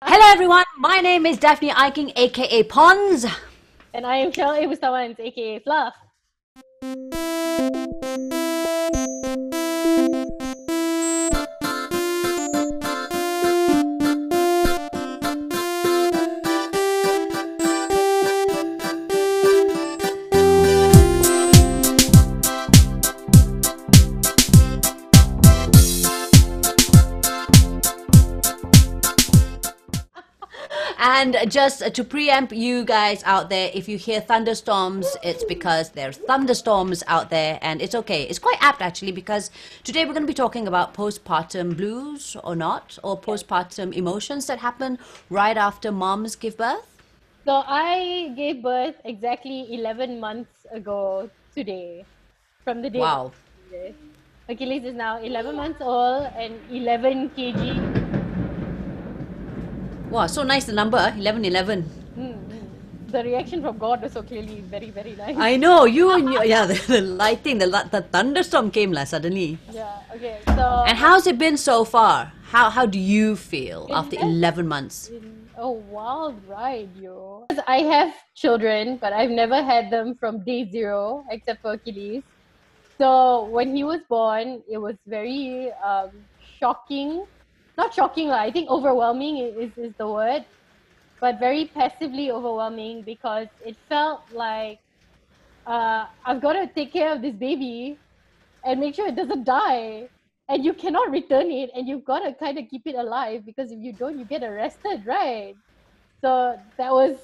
Hello everyone, my name is Daphne Iking aka Pons. And I am Cheryl Ibusawans, aka Fluff. And just to preempt you guys out there, if you hear thunderstorms, it's because there's thunderstorms out there, and it's okay. It's quite apt actually, because today we're going to be talking about postpartum blues or not, or Yes. postpartum emotions that happen right after moms give birth. So I gave birth exactly 11 months ago today, from the date of Wow. this. Achilles is now 11 months old and 11 kg. Wow, so nice the number, 1111. The reaction from God was so clearly very, very nice. I know, you and you, yeah, the lighting, the thunderstorm came suddenly. Yeah, okay. So, And how's it been so far? How do you feel it after has 11 months? been a wild ride, yo. I have children, but I've never had them from day zero, except for Achilles. So when he was born, it was very shocking. Not shocking, I think overwhelming is the word, but very passively overwhelming because it felt like I've got to take care of this baby and make sure it doesn't die. And you cannot return it, and you've got to kind of keep it alive because if you don't, you get arrested, right? So that was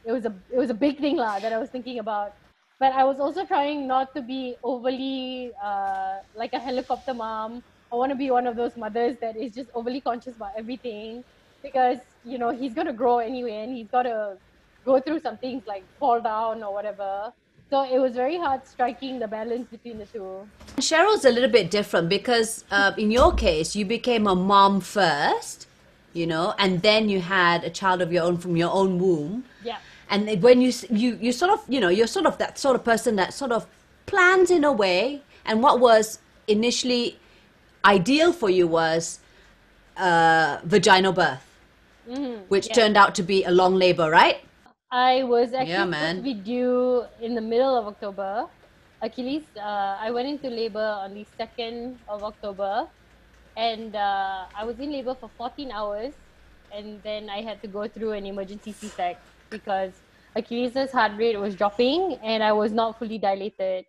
it was a big thing that I was thinking about. But I was also trying not to be overly like a helicopter mom. I want to be one of those mothers that is just overly conscious about everything because he's gonna grow anyway, and he's got to go through some things like fall down or whatever. So it was very hard striking the balance between the two. Cheryl's a little bit different because in your case, you became a mom first, and then you had a child of your own from your own womb. Yeah. And when you sort of, you're sort of that sort of person that sort of plans in a way. And what was initially ideal for you was vaginal birth, which Yeah. turned out to be a long labor, right? I was Yeah, actually supposed to man. be due in the middle of October. Achilles, I went into labor on the 2nd of October, and I was in labor for 14 hours, and then I had to go through an emergency C-sec because Achilles' heart rate was dropping and I was not fully dilated.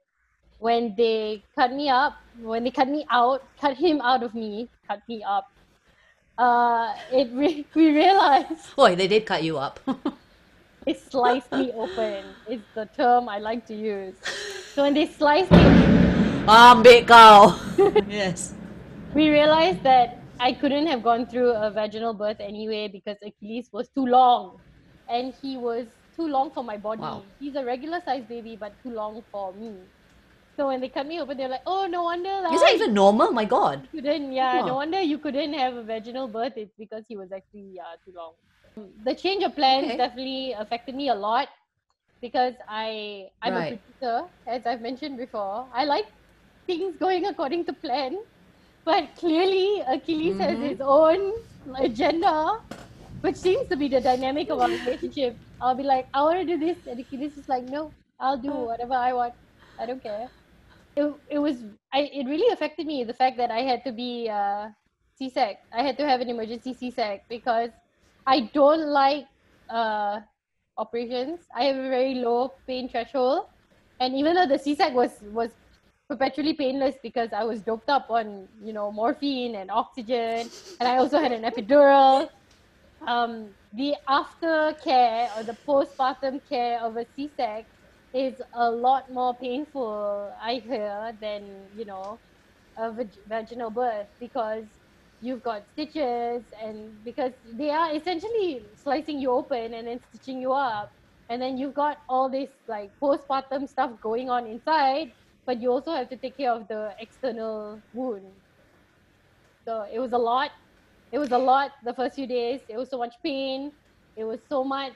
When they cut me up, when they cut me out, cut him out of me, cut me up, we realized Boy, they did cut you up. they sliced me open is the term I like to use. So when they sliced me, Big cow. Yes. we realized that I couldn't have gone through a vaginal birth anyway because Achilles was too long. And he was too long for my Wow. body. He's a regular sized baby, but too long for me. So when they cut me open, they're like, oh, no wonder Is that you even normal? My God. couldn't, yeah, no Oh, wonder you couldn't have a vaginal birth. It's because he was actually too long. The change of plans okay. definitely affected me a lot because I'm a Right. producer, as I've mentioned before. I like things going according to plan, but clearly Achilles has his own agenda, which seems to be the dynamic of our relationship. I'll be like, I want to do this, and Achilles is like, no, I'll do whatever I want. I don't care. It was it really affected me the fact that I had to be C-sec. I had to have an emergency C-sec because I don't like uh, operations. I have a very low pain threshold, and even though the C-sec was perpetually painless because I was doped up on morphine and oxygen, and I also had an epidural. The aftercare or the postpartum care of a C-sec is a lot more painful, I hear, than a vaginal birth because you've got stitches and because they are essentially slicing you open and then stitching you up, and then you've got all this like postpartum stuff going on inside, but you also have to take care of the external wound. So it was a lot. It was a lot the first few days. It was so much pain. It was so much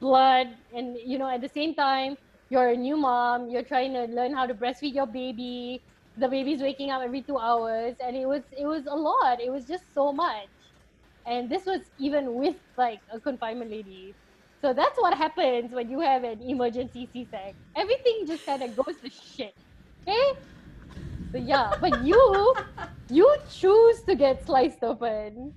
blood. And, at the same time, you're a new mom. You're trying to learn how to breastfeed your baby. The baby's waking up every 2 hours. And it was a lot. It was just so much. And this was even with like a confinement lady. So that's what happens when you have an emergency C-sec. Everything just kind of goes to shit. Okay? So yeah, but you choose to get sliced open.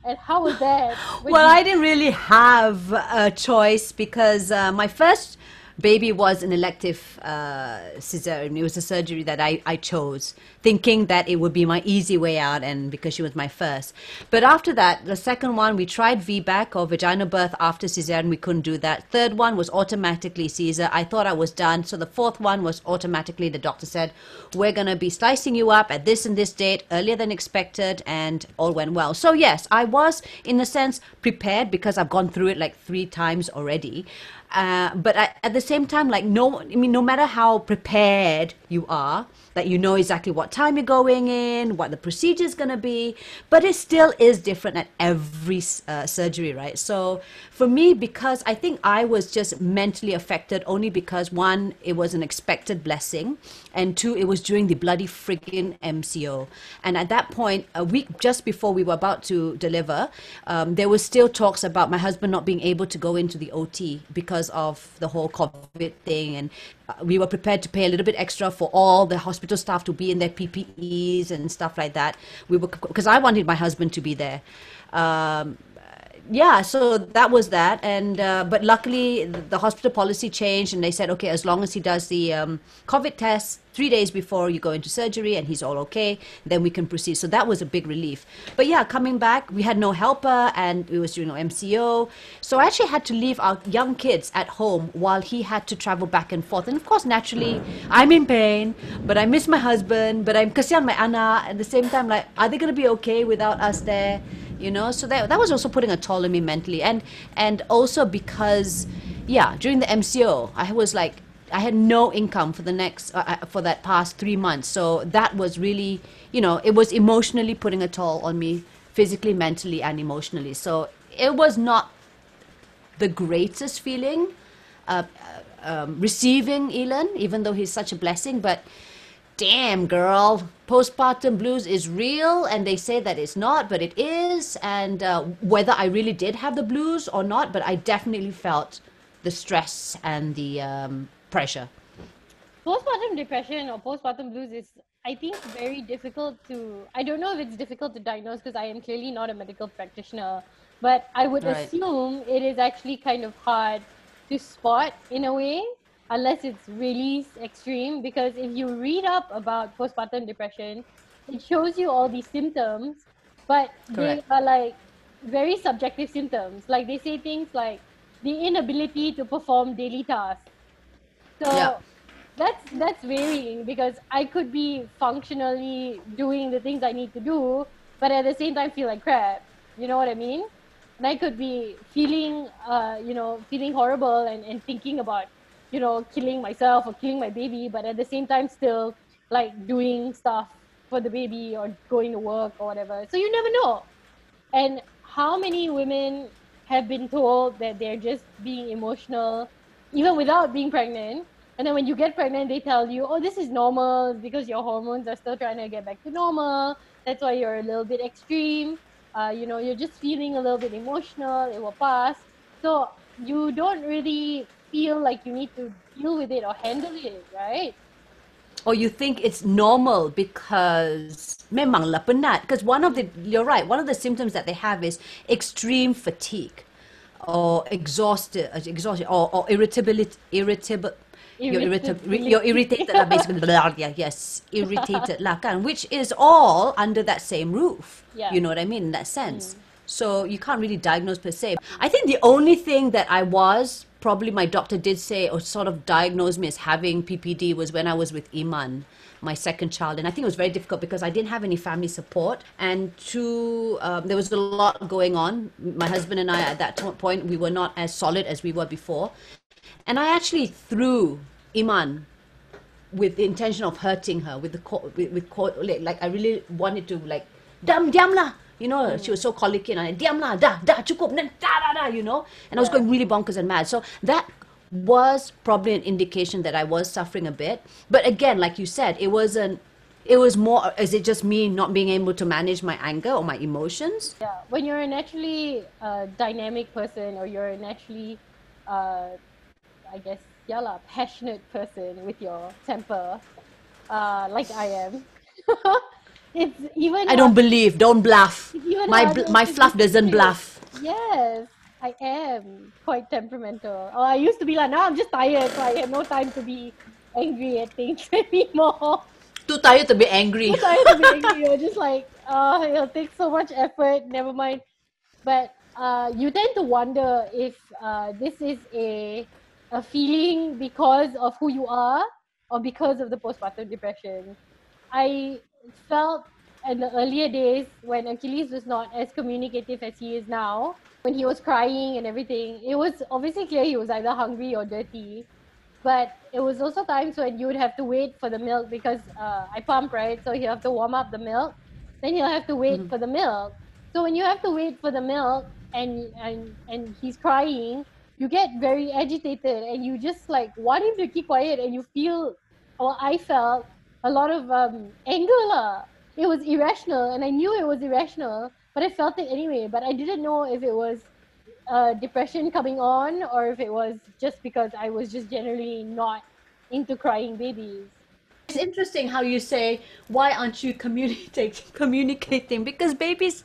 And how was that? Well, I didn't really have a choice because my first baby was an elective cesarean. It was a surgery that I chose, thinking that it would be my easy way out, and because she was my first. But after that, the second one, we tried VBAC or vaginal birth after cesarean. We couldn't do that. Third one was automatically Caesar. I thought I was done. So the fourth one was automatically, the doctor said, we're going to be slicing you up at this and this date, earlier than expected, and all went well. So yes, I was, in a sense, prepared because I've gone through it like 3 times already. But at the same time, like, no matter how prepared you are, that you know exactly what time you're going in, what the procedure is going to be, but it still is different at every surgery, right? So for me, because I think I was just mentally affected only because, one, it was an expected blessing, and two, it was during the bloody friggin' MCO. And at that point, a week just before we were about to deliver, there was still talks about my husband not being able to go into the OT because of the whole COVID thing, and we were prepared to pay a little bit extra for all the hospital staff to be in their PPEs and stuff like that. We were, because I wanted my husband to be there. Yeah, so that was that, and but luckily the hospital policy changed, and they said, okay, as long as he does the COVID test 3 days before you go into surgery and he's all okay, then we can proceed. So that was a big relief. But yeah, coming back, we had no helper, and it was during MCO, so I actually had to leave our young kids at home while he had to travel back and forth. And of course, naturally, I'm in pain, but I miss my husband, but I'm kasihan my anak at the same time. Like, are they going to be okay without us there? You know, so that was also putting a toll on me mentally, and also because, yeah, during the MCO, I was like, I had no income for the next for that past 3 months, so that was really, you know, it was emotionally putting a toll on me, physically, mentally, and emotionally. So it was not the greatest feeling receiving Elon, even though he's such a blessing, but damn, girl, postpartum blues is real, and they say that it's not, but it is. And whether I really did have the blues or not, but I definitely felt the stress and the pressure. Postpartum depression or postpartum blues is, I think, very difficult to. I don't know if it's difficult to diagnose because I am clearly not a medical practitioner, but I would Right. assume it is actually kind of hard to spot in a way, unless it's really extreme. Because if you read up about postpartum depression, it shows you all these symptoms, but they Correct. are like very subjective symptoms. Like they say things like the inability to perform daily tasks. Yeah. So that's varying because I could be functionally doing the things I need to do, but at the same time feel like crap. You know what I mean? And I could be feeling, feeling horrible and thinking about, killing myself or killing my baby, but at the same time still like doing stuff for the baby or going to work or whatever. So you never know. And how many women have been told that they're just being emotional, even without being pregnant? And then when you get pregnant, they tell you, oh, this is normal because your hormones are still trying to get back to normal. That's why you're a little bit extreme. You're just feeling a little bit emotional. It will pass. So you don't really feel like you need to deal with it or handle it, right? Or you think it's normal because memanglah penat. Because you're right, one of the symptoms that they have is extreme fatigue or exhaustion or irritable. You're irritated lah, basically. Yeah, yes, irritated lah kan, which is all under that same roof. Yeah. You know what I mean, in that sense. So you can't really diagnose per se. I think the only thing that probably my doctor did say or sort of diagnosed me as having PPD was when I was with Iman, my second child. And I think it was very difficult because I didn't have any family support. And two, there was a lot going on. My husband and I, at that point, we were not as solid as we were before. And I actually threw Iman with the intention of hurting her with like I really wanted to like diam lah, you know. She was so colicky and I diam lah, dah cukup, you know. And I was going really bonkers and mad. So that was probably an indication that I was suffering a bit. But again, like you said, it wasn't It was more, is it just me not being able to manage my anger or my emotions? Yeah, when you're a naturally dynamic person, or you're a naturally, uh, I guess, yeah lah, passionate person with your temper, like I am, it's even I hard. don't believe, don't bluff. It's even My, harder my to fluff doesn't discipline. bluff. Yes, I am quite temperamental. Oh, I used to be like, now I'm just tired, so I have no time to be angry at things anymore. Too tired to be angry. So tired to be angry. You're just like, it'll take so much effort. Never mind. But you tend to wonder if this is a feeling because of who you are, or because of the postpartum depression. I felt in the earlier days, when Achilles was not as communicative as he is now, when he was crying and everything, it was obviously clear he was either hungry or dirty. But it was also times when you would have to wait for the milk, because I pump, right? So you have to warm up the milk. Then you'll have to wait for the milk. So when you have to wait for the milk, and he's crying, you get very agitated, and you just like want him to keep quiet, and you feel, or I felt, a lot of anger lah. It was irrational, and I knew it was irrational, but I felt it anyway. But I didn't know if it was depression coming on, or if it was just because I was just generally not into crying babies. It's interesting how you say, why aren't you communicating? Because babies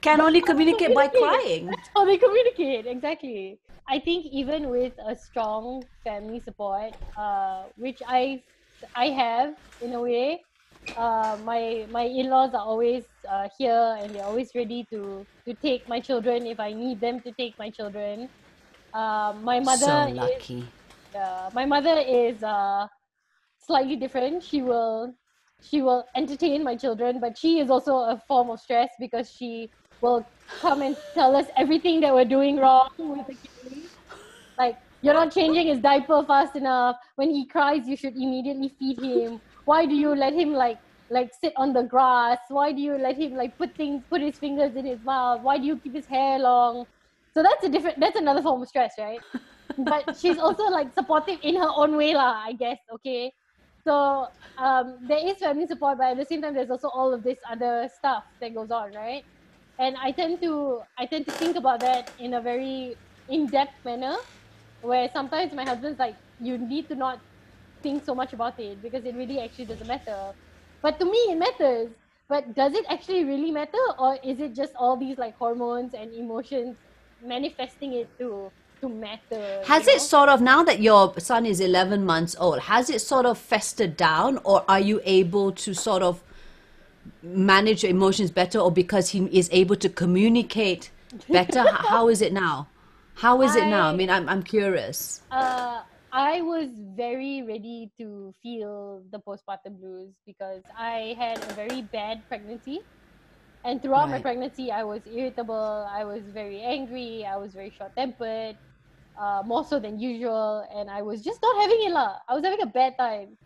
can only communicate by crying. That's how they communicate, exactly. I think even with a strong family support, which I have in a way, my in-laws are always here, and they're always ready to take my children if I need them to take my children. My So mother is lucky. my mother is slightly different. She will entertain my children, but she is also a form of stress, because she will come and tell us everything that we're doing wrong with the kid. Like, you're not changing his diaper fast enough. When he cries, you should immediately feed him. Why do you let him like sit on the grass? Why do you let him like put his fingers in his mouth? Why do you keep his hair long? So that's another form of stress, right? But she's also like supportive in her own way lah, I guess. Okay. So there is family support, but at the same time there's also all of this other stuff that goes on, right? And I tend to think about that in a very in-depth manner, where sometimes my husband's like, you need to not think so much about it, because it really actually doesn't matter. But to me it matters. But does it actually really matter, or is it just all these like hormones and emotions manifesting it to matter? Has it sort of, now that your son is 11 months old, has it sort of festered down, or are you able to sort of manage your emotions better, or because he is able to communicate better? How is it now? How is it now? I mean, I'm curious. I was very ready to feel the postpartum blues, because I had a very bad pregnancy. And throughout my Right. pregnancy, I was irritable, I was very angry, I was very short tempered, more so than usual. And I was just not having it lah. I was having a bad time.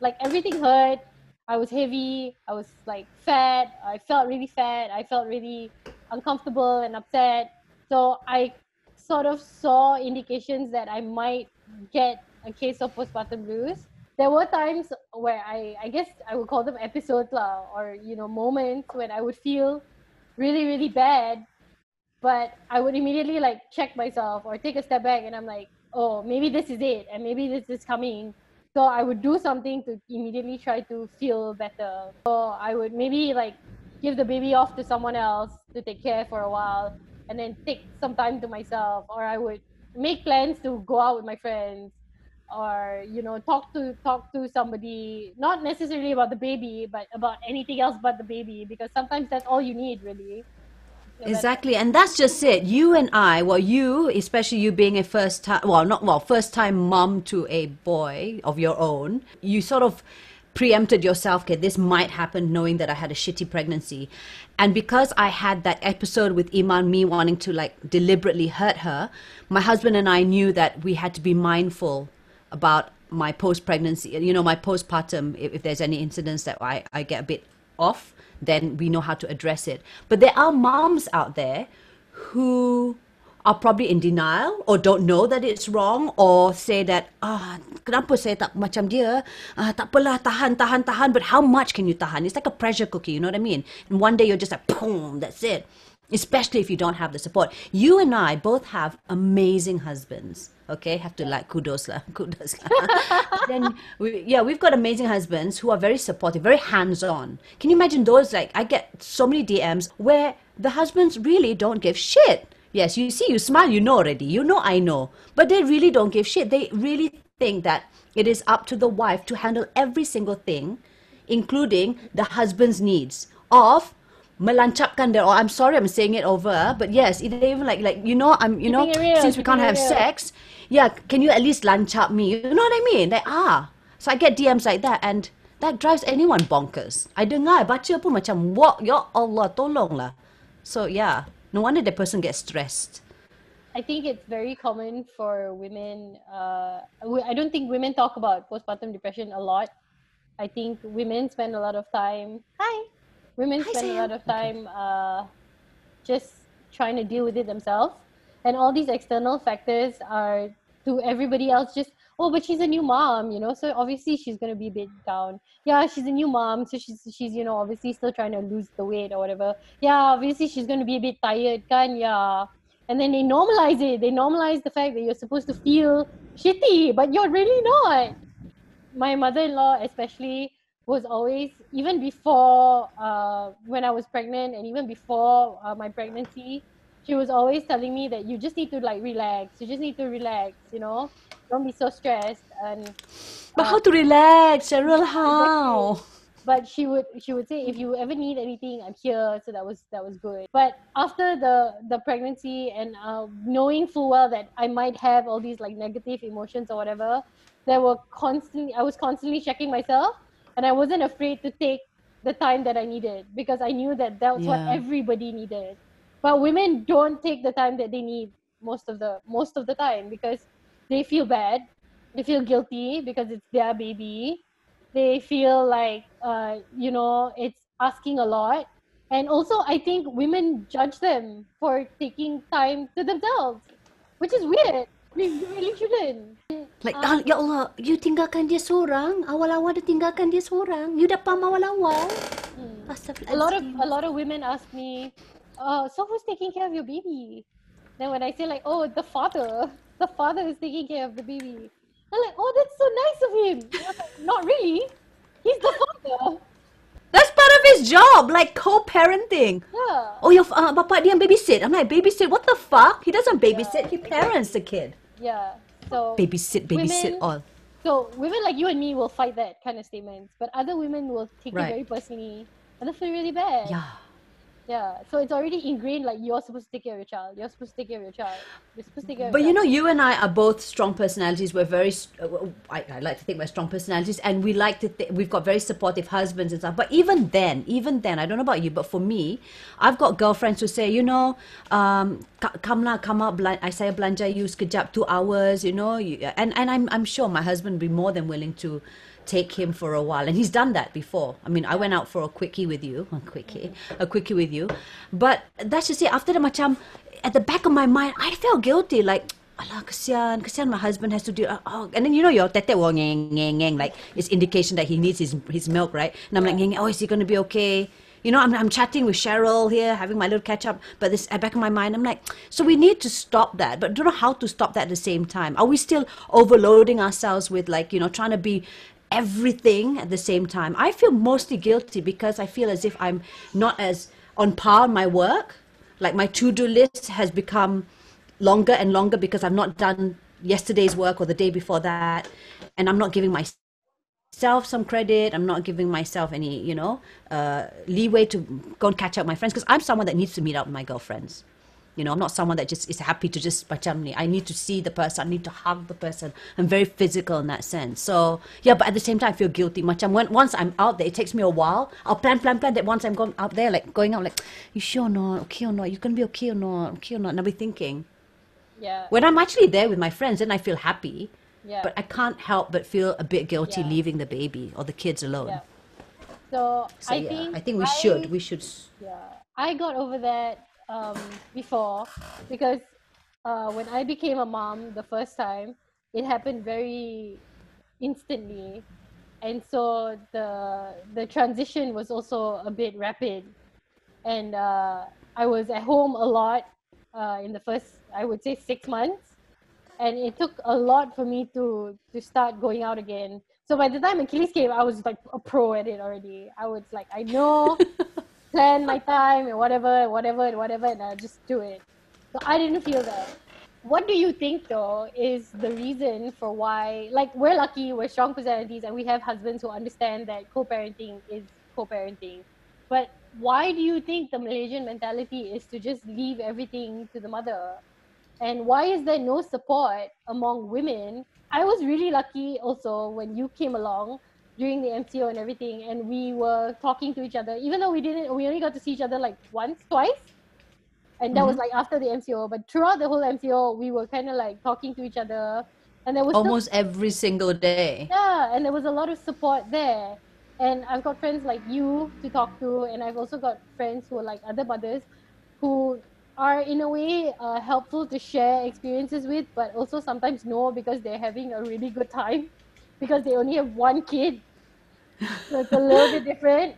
Like, everything hurt. I was heavy. I was like fat. I felt really fat. I felt really uncomfortable and upset. So I sort of saw indications that I might get a case of postpartum blues. There were times where I guess I would call them episodes lah, or moments when I would feel really really bad, but I would immediately like check myself or take a step back, and I'm like, oh, maybe this is it, and maybe this is coming. So I would do something to immediately try to feel better. So I would maybe like give the baby off to someone else to take care for a while, and then take some time to myself, or I would make plans to go out with my friends, or talk to somebody, not necessarily about the baby, but about anything else but the baby, because sometimes that's all you need, really. Exactly, and that's just it. You and I, well, you, especially you being a first time, well, not well, first time mom to a boy of your own, you sort of preempted yourself. Okay, this might happen, knowing that I had a shitty pregnancy, and because I had that episode with Iman, me wanting to like deliberately hurt her, my husband and I knew that we had to be mindful about my post pregnancy, my postpartum. If there's any incidents that I get a bit off, then we know how to address it. But there are moms out there who are probably in denial or don't know that it's wrong or say that, kenapa saya tak macam dia, tak apalah, tahan, but how much can you tahan? It's like a pressure cookie, you know what I mean? And one day you're just like, boom, that's it. Especially if you don't have the support. You and I both have amazing husbands. Okay, have to like kudos lah. Then we've got amazing husbands who are very supportive, very hands-on. Can you imagine those? Like, I get so many DMs where the husbands really don't give shit. Yes, you see, you smile, you know already. You know, I know. But they really don't give shit. They really think that it is up to the wife to handle every single thing, including the husband's needs of melancapkan their, or I'm sorry I'm saying it over, but yes, they even like since we can't have sex, can you at least lancap me? You know what I mean? Like, so I get DMs like that, and that drives anyone bonkers. I dengar, baca pun macam, ya Allah, tolonglah. So yeah, no wonder the person gets stressed. I think it's very common for women. I don't think women talk about postpartum depression a lot. I think women spend a lot of time. Women spend a lot of time just trying to deal with it themselves, and all these external factors are to everybody else just, but she's a new mom, so obviously she's going to be a bit down. Yeah, she's a new mom, so she's obviously still trying to lose the weight or whatever. Yeah, obviously she's going to be a bit tired, kan? Yeah. And then they normalize it. They normalize the fact that you're supposed to feel shitty, but you're really not. My mother-in-law especially was always, even before when I was pregnant and even before my pregnancy, she was always telling me that you just need to like relax. You just need to relax, don't be so stressed. And but how to relax, Cheryl? How? Exactly. But she would say, if you ever need anything, I'm here. So that was good. But after the pregnancy and knowing full well that I might have all these like negative emotions or whatever, I was constantly checking myself, and I wasn't afraid to take the time that I needed, because I knew that that's what everybody needed. But women don't take the time that they need most of the time, because they feel bad, they feel guilty because it's their baby. They feel like it's asking a lot, and also I think women judge them for taking time to themselves, which is weird. We really shouldn't. Like, ya Allah, you tinggalkan dia seorang, awal-awal dia tinggalkan dia seorang, you dah pam awal-awal. A lot of women ask me, so who's taking care of your baby? Then when I say like, the father is taking care of the baby, I'm like, that's so nice of him. Like, not really. He's the father. That's part of his job, like co-parenting. Yeah. Oh, your bapak dia yang babysit. I'm like, babysit? What the fuck? He doesn't babysit. He parents the kid. Yeah. So babysit all. So women like you and me will fight that kind of statements, but other women will take it very personally, and they feel really bad. Yeah, so it's already ingrained, like, you're supposed to take care of your child. You're supposed to take care of your child. You're supposed to take care of your child. But you and I are both strong personalities. We're very, I like to think we're strong personalities, and we like to we've got very supportive husbands and stuff. But even then, I don't know about you, but for me, I've got girlfriends who say, come out, saya belanja you sekejap, 2 hours, and I'm sure my husband would be more than willing to take him for a while, and he's done that before. I mean, I went out for a quickie with you, but that's just it. After the macam, at the back of my mind, I felt guilty, like, alah, kesian, my husband has to do, and then your tete will ngeng, like, it's indication that he needs his milk, right? And I'm like, is he going to be okay? I'm chatting with Cheryl here, having my little catch up, but this at the back of my mind, I'm like, so we need to stop that, but don't know how to stop that at the same time. Are we still overloading ourselves with, like, trying to be everything at the same time? I feel mostly guilty because I feel as if I'm not as on par in my work. Like, my to-do list has become longer and longer because I've not done yesterday's work or the day before that, and I'm not giving myself some credit. I'm not giving myself any leeway to go and catch up with my friends, because I'm someone that needs to meet up with my girlfriends. I'm not someone that just is happy to just macam ni. I need to see the person. I need to hug the person. I'm very physical in that sense. So, yeah, but at the same time, I feel guilty. Macam once I'm out there, it takes me a while. I'll plan that once I'm going out there, like, going out, like, you sure or not? Okay or not? You going to be okay or not? Okay or not? And I'll be thinking. Yeah. When I'm actually there with my friends, then I feel happy. Yeah. But I can't help but feel a bit guilty leaving the baby or the kids alone. Yeah. So I think we should. Yeah. I got over that before, because when I became a mom the first time, it happened very instantly, and so the transition was also a bit rapid. And I was at home a lot in the first, I would say, 6 months, and it took a lot for me to start going out again. So by the time Achilles came, I was like a pro at it already. I was like, I know, plan my time and whatever, and I just do it. So I didn't feel that. What do you think though is the reason for why, like, we're lucky, we're strong personalities, and we have husbands who understand that co-parenting is co-parenting. But why do you think the Malaysian mentality is to just leave everything to the mother? And why is there no support among women? I was really lucky also when you came along during the MCO and everything, and we were talking to each other, even though we only got to see each other like once, twice, and that was like after the MCO. But throughout the whole MCO, we were kind of like talking to each other, and there was still, Almost every single day. yeah, and there was a lot of support there. And I've got friends like you to talk to, and I've also got friends who are like other mothers who are in a way helpful to share experiences with, but also sometimes no, because they're having a really good time because they only have one kid. So it's a little bit different.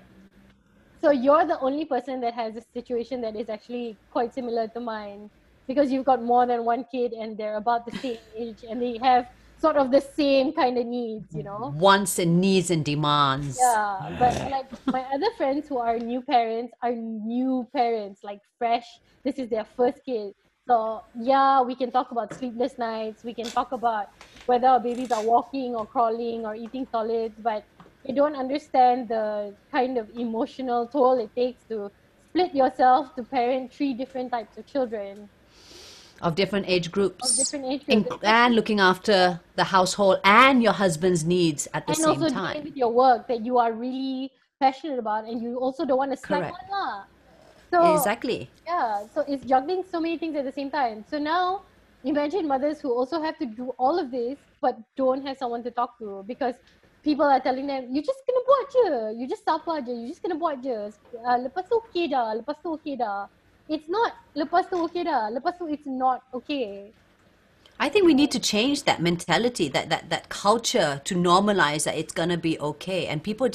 So you're the only person that has a situation that is actually quite similar to mine, because you've got more than one kid and they're about the same age and they have sort of the same kind of needs, you know? Wants and needs and demands. Yeah, but like my other friends who are new parents, like fresh. This is their first kid. So yeah, we can talk about sleepless nights. We can talk about whether our babies are walking or crawling or eating solids, but you don't understand the kind of emotional toll it takes to split yourself to parent three different types of children Of different age of groups. different age groups. And looking after the household and your husband's needs at the And same also dealing time. with your work that you are really passionate about, and you also don't want to slack Correct. on lah. So Exactly. yeah, so it's juggling so many things at the same time. So now imagine mothers who also have to do all of this but don't have someone to talk to, because people are telling them, you just kena buat je, you just sabar je, you just kena buat je. Lepas tu okay dah, lepas tu okay dah. It's not lepas tu okay dah, lepas tu it's not okay. I think we need to change that mentality, that culture, to normalize that it's gonna be okay. And people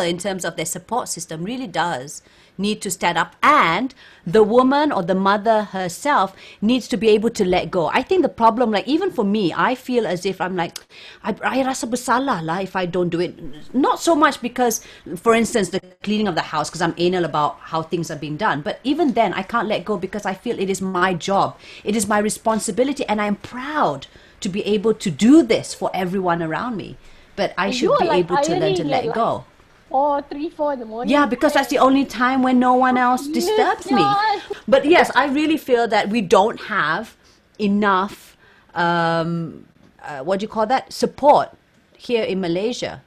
in terms of their support system really does need to stand up, and the woman or the mother herself needs to be able to let go. I think the problem, like even for me, I feel as if I'm like, I rasa bersalah lah if I don't do it. Not so much because, for instance, the cleaning of the house, because I'm anal about how things are being done. But even then, I can't let go because I feel it is my job. It is my responsibility, and I'm proud to be able to do this for everyone around me. But I And should you are be like able to learn to ironing let at like go. 4 in the morning. Yeah, because that's the only time when no one else disturbs me. Yes. But yes, I really feel that we don't have enough, what do you call that, support here in Malaysia.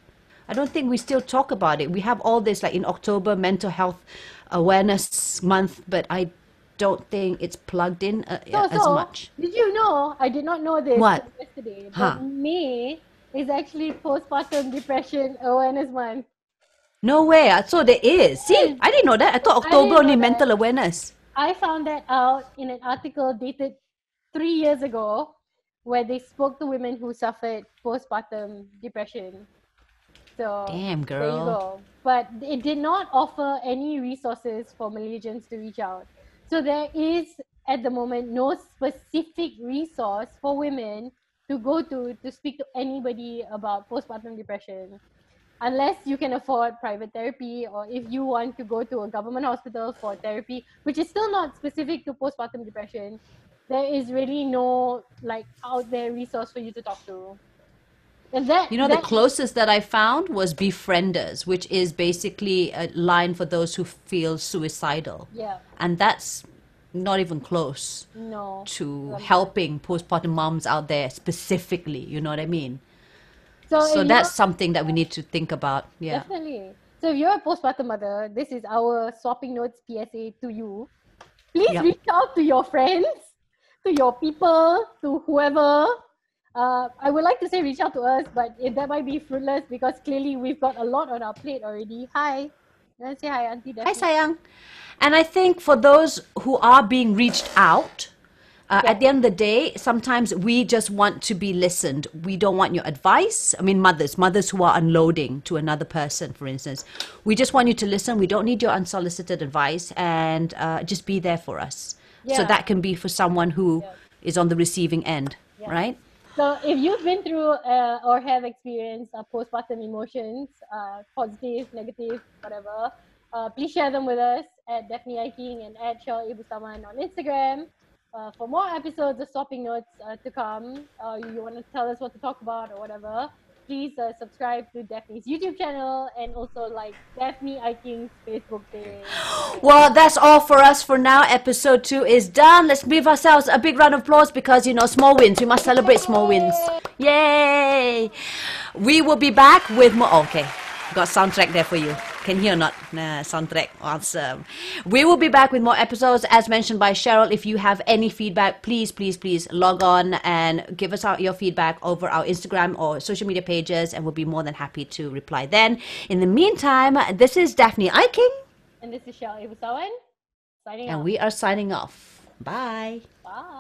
I don't think we still talk about it. We have all this, like in October, Mental Health Awareness Month, but I don't think it's plugged in as much. Did you know? I did not know this What? till yesterday. Huh. But May is actually postpartum depression awareness month. No way. I thought there is. See, Yes. I didn't know that. I thought I October didn't only know that. mental awareness. I found that out in an article dated 3 years ago, where they spoke to women who suffered postpartum depression. So Damn, there you girl. go. But it did not offer any resources for Malaysians to reach out. So there is at the moment no specific resource for women to go to speak to anybody about postpartum depression, unless you can afford private therapy, or if you want to go to a government hospital for therapy, which is still not specific to postpartum depression. There is really no like out there resource for you to talk to. And You know, the closest that I found was Befrienders, which is basically a line for those who feel suicidal. yeah, And that's not even close no. to helping postpartum moms out there specifically. You know what I mean? So, So if that's you're- something that we need to think about. Yeah. definitely. So if you're a postpartum mother, this is our swapping notes PSA to you. Please Yep. reach out to your friends, to your people, to whoever. I would like to say reach out to us, but that might be fruitless because clearly we've got a lot on our plate already. Hi. You want to say hi, Auntie Hi, Daphne? sayang. And I think for those who are being reached out, At the end of the day, sometimes we just want to be listened. We don't want your advice. I mean, mothers who are unloading to another person, for instance. We just want you to listen. We don't need your unsolicited advice, and just be there for us. So Yeah. that can be for someone who is on the receiving end, right? So if you've been through or have experienced postpartum emotions, positive, negative, whatever, please share them with us at Daphne Iking and at Shal Ibusaman on Instagram. For more episodes of Swapping Notes to come, you want to tell us what to talk about or whatever, please subscribe to Daphne's YouTube channel and also like Daphne Iking's Facebook page. Well, that's all for us for now. Episode 2 is done. Let's give ourselves a big round of applause because, small wins. We must celebrate small wins. Yay! We will be back with more. Okay, got soundtrack there for you. Can hear or not? Nah, soundtrack. Awesome. We will be back with more episodes as mentioned by Cheryl. If you have any feedback, please log on and give us your feedback over our Instagram or social media pages, and we'll be more than happy to reply then. In the meantime, this is Daphne Iking. And this is Shal Ibusawan signing off. And we are signing off. Bye. Bye.